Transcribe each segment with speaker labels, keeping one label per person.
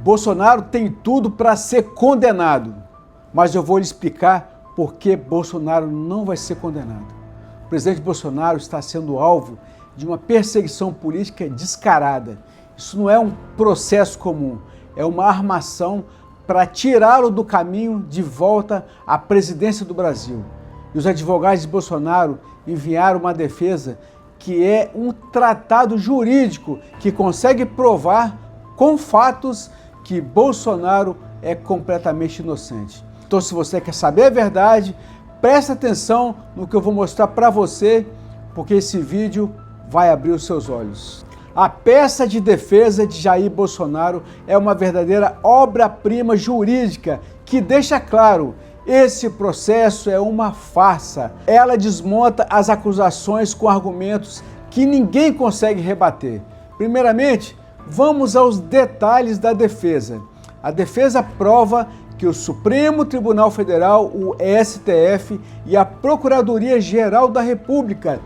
Speaker 1: Bolsonaro tem tudo para ser condenado, mas eu vou lhe explicar por que Bolsonaro não vai ser condenado. O presidente Bolsonaro está sendo alvo de uma perseguição política descarada. Isso não é um processo comum, é uma armação para tirá-lo do caminho de volta à presidência do Brasil. E os advogados de Bolsonaro enviaram uma defesa que é um tratado jurídico que consegue provar com fatos que Bolsonaro é completamente inocente. Então, se você quer saber a verdade, presta atenção no que eu vou mostrar para você, porque esse vídeo vai abrir os seus olhos. A peça de defesa de Jair Bolsonaro é uma verdadeira obra-prima jurídica que deixa claro: esse processo é uma farsa. Ela desmonta as acusações com argumentos que ninguém consegue rebater. Primeiramente, vamos aos detalhes da defesa. A defesa prova que o Supremo Tribunal Federal, o STF, e a Procuradoria-Geral da República,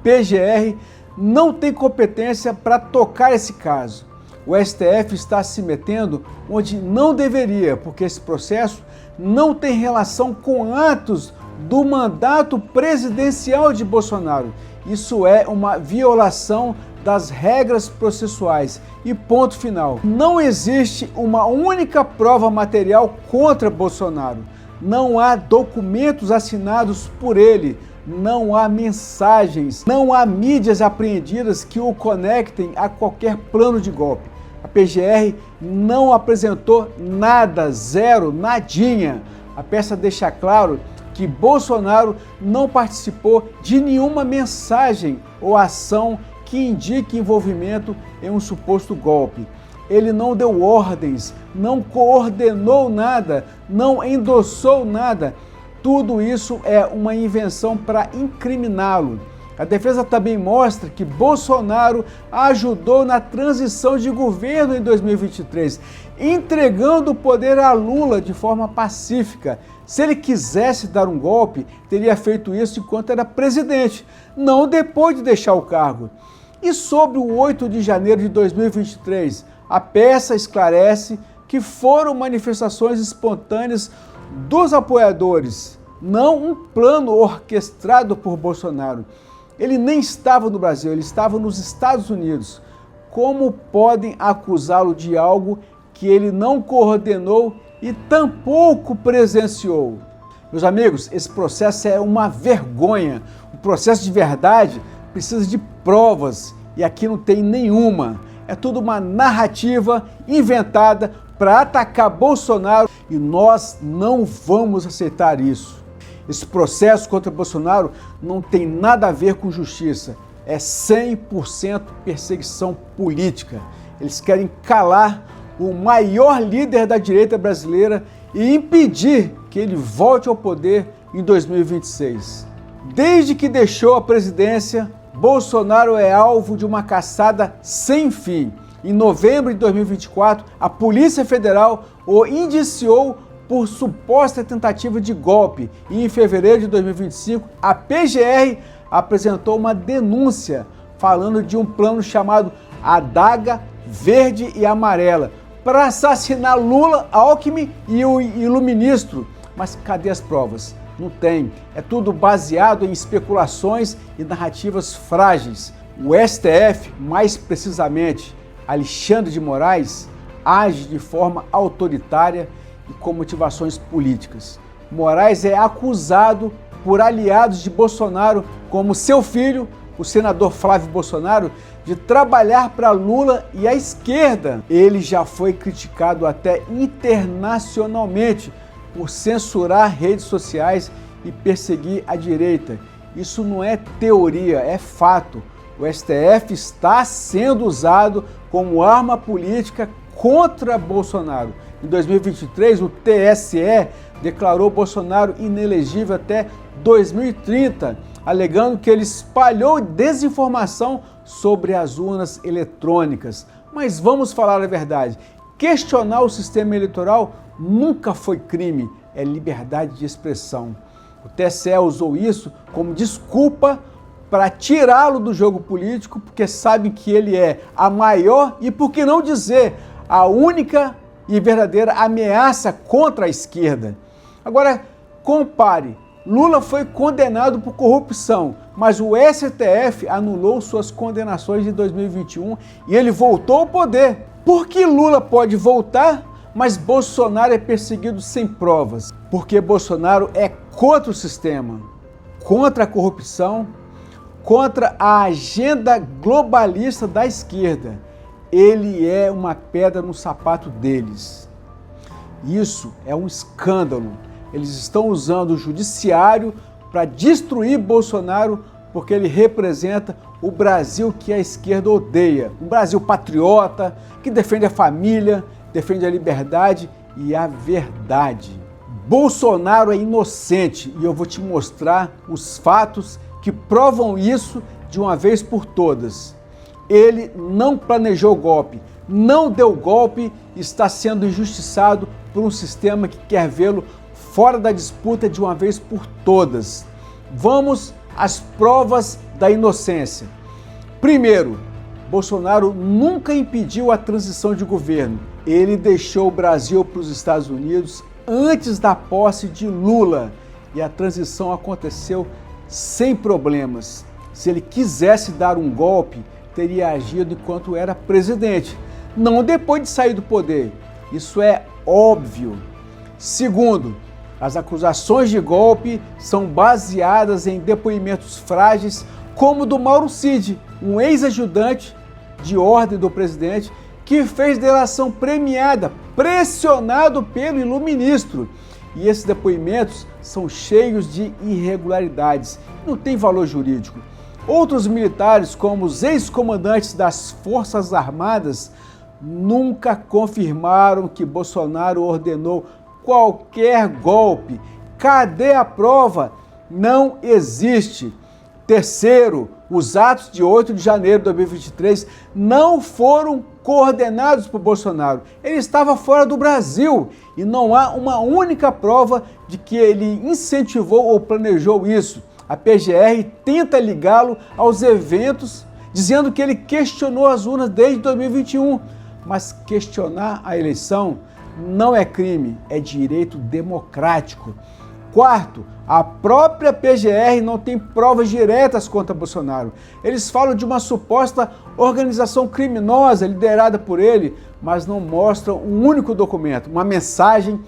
Speaker 1: PGR, não tem competência para tocar esse caso. O STF está se metendo onde não deveria, porque esse processo não tem relação com atos do mandato presidencial de Bolsonaro. Isso é uma violação das regras processuais. E ponto final. Não existe uma única prova material contra Bolsonaro. Não há documentos assinados por ele. Não há mensagens, não há mídias apreendidas que o conectem a qualquer plano de golpe. A PGR não apresentou nada, zero, nadinha. A peça deixa claro que Bolsonaro não participou de nenhuma mensagem ou ação que indique envolvimento em um suposto golpe. Ele não deu ordens, não coordenou nada, não endossou nada. Tudo isso é uma invenção para incriminá-lo. A defesa também mostra que Bolsonaro ajudou na transição de governo em 2023, entregando o poder a Lula de forma pacífica. Se ele quisesse dar um golpe, teria feito isso enquanto era presidente, não depois de deixar o cargo. E sobre o 8 de janeiro de 2023, a peça esclarece que foram manifestações espontâneas dos apoiadores, não um plano orquestrado por Bolsonaro. Ele nem estava no Brasil, ele estava nos Estados Unidos. Como podem acusá-lo de algo que ele não coordenou e tampouco presenciou? Meus amigos, esse processo é uma vergonha. O processo de verdade precisa de provas e aqui não tem nenhuma. É tudo uma narrativa inventada para atacar Bolsonaro e nós não vamos aceitar isso. Esse processo contra Bolsonaro não tem nada a ver com justiça, é 100% perseguição política. Eles querem calar o maior líder da direita brasileira e impedir que ele volte ao poder em 2026. Desde que deixou a presidência, Bolsonaro é alvo de uma caçada sem fim. Em novembro de 2024, a Polícia Federal o indiciou por suposta tentativa de golpe e em fevereiro de 2025, a PGR apresentou uma denúncia falando de um plano chamado Adaga Verde e Amarela para assassinar Lula, Alckmin e o iluministro. Mas cadê as provas? Não tem. É tudo baseado em especulações e narrativas frágeis. O STF, mais precisamente Alexandre de Moraes, age de forma autoritária e com motivações políticas. Moraes é acusado por aliados de Bolsonaro, como seu filho, o senador Flávio Bolsonaro, de trabalhar para Lula e a esquerda. Ele já foi criticado até internacionalmente por censurar redes sociais e perseguir a direita. Isso não é teoria, é fato. O STF está sendo usado como arma política contra Bolsonaro. Em 2023, o TSE declarou Bolsonaro inelegível até 2030, alegando que ele espalhou desinformação sobre as urnas eletrônicas. Mas vamos falar a verdade. Questionar o sistema eleitoral nunca foi crime, é liberdade de expressão. O TSE usou isso como desculpa para tirá-lo do jogo político, porque sabem que ele é a maior e, por que não dizer, a única e verdadeira ameaça contra a esquerda. Agora, compare, Lula foi condenado por corrupção, mas o STF anulou suas condenações de 2021 e ele voltou ao poder. Por que Lula pode voltar, mas Bolsonaro é perseguido sem provas? Porque Bolsonaro é contra o sistema, contra a corrupção, contra a agenda globalista da esquerda. Ele é uma pedra no sapato deles. Isso é um escândalo. Eles estão usando o judiciário para destruir Bolsonaro porque ele representa o Brasil que a esquerda odeia. Um Brasil patriota, que defende a família, defende a liberdade e a verdade. Bolsonaro é inocente e eu vou te mostrar os fatos que provam isso de uma vez por todas. Ele não planejou golpe, não deu golpe e está sendo injustiçado por um sistema que quer vê-lo fora da disputa de uma vez por todas. Vamos às provas da inocência. Primeiro, Bolsonaro nunca impediu a transição de governo. Ele deixou o Brasil para os Estados Unidos antes da posse de Lula e a transição aconteceu sem problemas. Se ele quisesse dar um golpe, teria agido enquanto era presidente, não depois de sair do poder. Isso é óbvio. Segundo, as acusações de golpe são baseadas em depoimentos frágeis, como o do Mauro Cid, um ex-ajudante de ordem do presidente, que fez delação premiada, pressionado pelo iluministro. E esses depoimentos são cheios de irregularidades, não tem valor jurídico. Outros militares, como os ex-comandantes das Forças Armadas, nunca confirmaram que Bolsonaro ordenou qualquer golpe. Cadê a prova? Não existe. Terceiro, os atos de 8 de janeiro de 2023 não foram coordenados por Bolsonaro. Ele estava fora do Brasil e não há uma única prova de que ele incentivou ou planejou isso. A PGR tenta ligá-lo aos eventos, dizendo que ele questionou as urnas desde 2021. Mas questionar a eleição não é crime, é direito democrático. Quarto, a própria PGR não tem provas diretas contra Bolsonaro. Eles falam de uma suposta organização criminosa liderada por ele, mas não mostram um único documento, uma mensagem,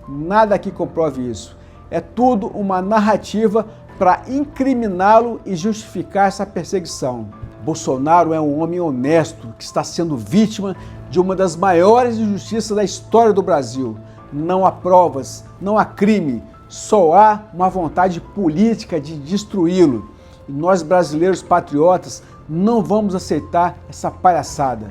Speaker 1: nada que comprove isso. É tudo uma narrativa para incriminá-lo e justificar essa perseguição. Bolsonaro é um homem honesto que está sendo vítima de uma das maiores injustiças da história do Brasil. Não há provas, não há crime, só há uma vontade política de destruí-lo. E nós, brasileiros patriotas, não vamos aceitar essa palhaçada.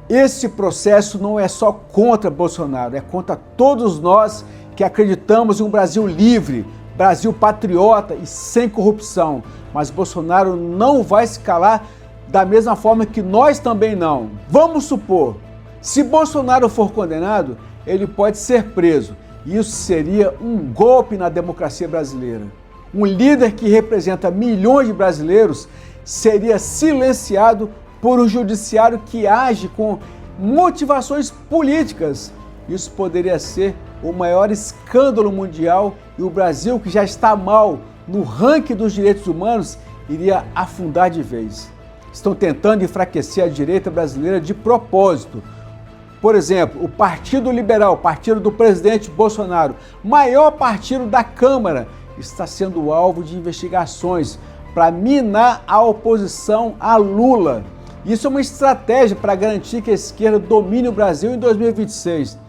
Speaker 1: Esse processo não é só contra Bolsonaro, é contra todos nós que acreditamos em um Brasil livre, Brasil patriota e sem corrupção. Mas Bolsonaro não vai se calar da mesma forma que nós também não. Vamos supor, se Bolsonaro for condenado, ele pode ser preso. Isso seria um golpe na democracia brasileira. Um líder que representa milhões de brasileiros seria silenciado por um judiciário que age com motivações políticas. Isso poderia ser o maior escândalo mundial e o Brasil, que já está mal no ranking dos direitos humanos, iria afundar de vez. Estão tentando enfraquecer a direita brasileira de propósito. Por exemplo, o Partido Liberal, o partido do presidente Bolsonaro, maior partido da Câmara, está sendo alvo de investigações para minar a oposição a Lula. Isso é uma estratégia para garantir que a esquerda domine o Brasil em 2026.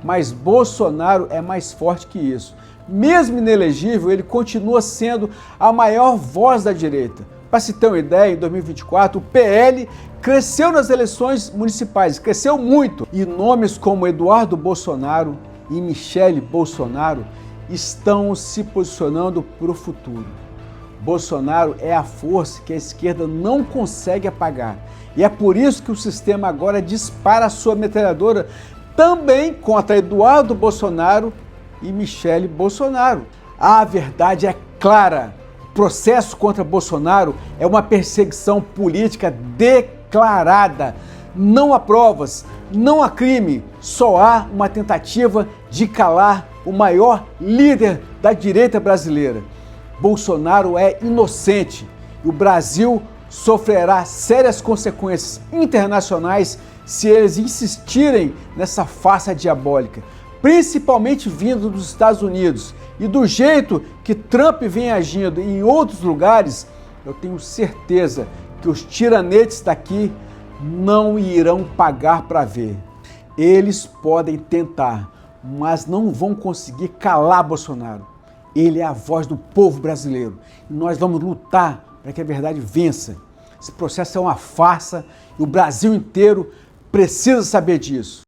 Speaker 1: Mas Bolsonaro é mais forte que isso. Mesmo inelegível, ele continua sendo a maior voz da direita. Para se ter uma ideia, em 2024, o PL cresceu nas eleições municipais, cresceu muito. E nomes como Eduardo Bolsonaro e Michele Bolsonaro estão se posicionando para o futuro. Bolsonaro é a força que a esquerda não consegue apagar. E é por isso que o sistema agora dispara a sua metralhadora também contra Eduardo Bolsonaro e Michele Bolsonaro. A verdade é clara. O processo contra Bolsonaro é uma perseguição política declarada. Não há provas, Não há crime, só há uma tentativa de calar o maior líder da direita brasileira. Bolsonaro é inocente e o Brasil sofrerá sérias consequências internacionais se eles insistirem nessa farsa diabólica, principalmente vindo dos Estados Unidos. E do jeito que Trump vem agindo em outros lugares, eu tenho certeza que os tiranetes daqui não irão pagar para ver. Eles podem tentar, mas não vão conseguir calar Bolsonaro. Ele é a voz do povo brasileiro e nós vamos lutar para que a verdade vença. Esse processo é uma farsa e o Brasil inteiro precisa saber disso.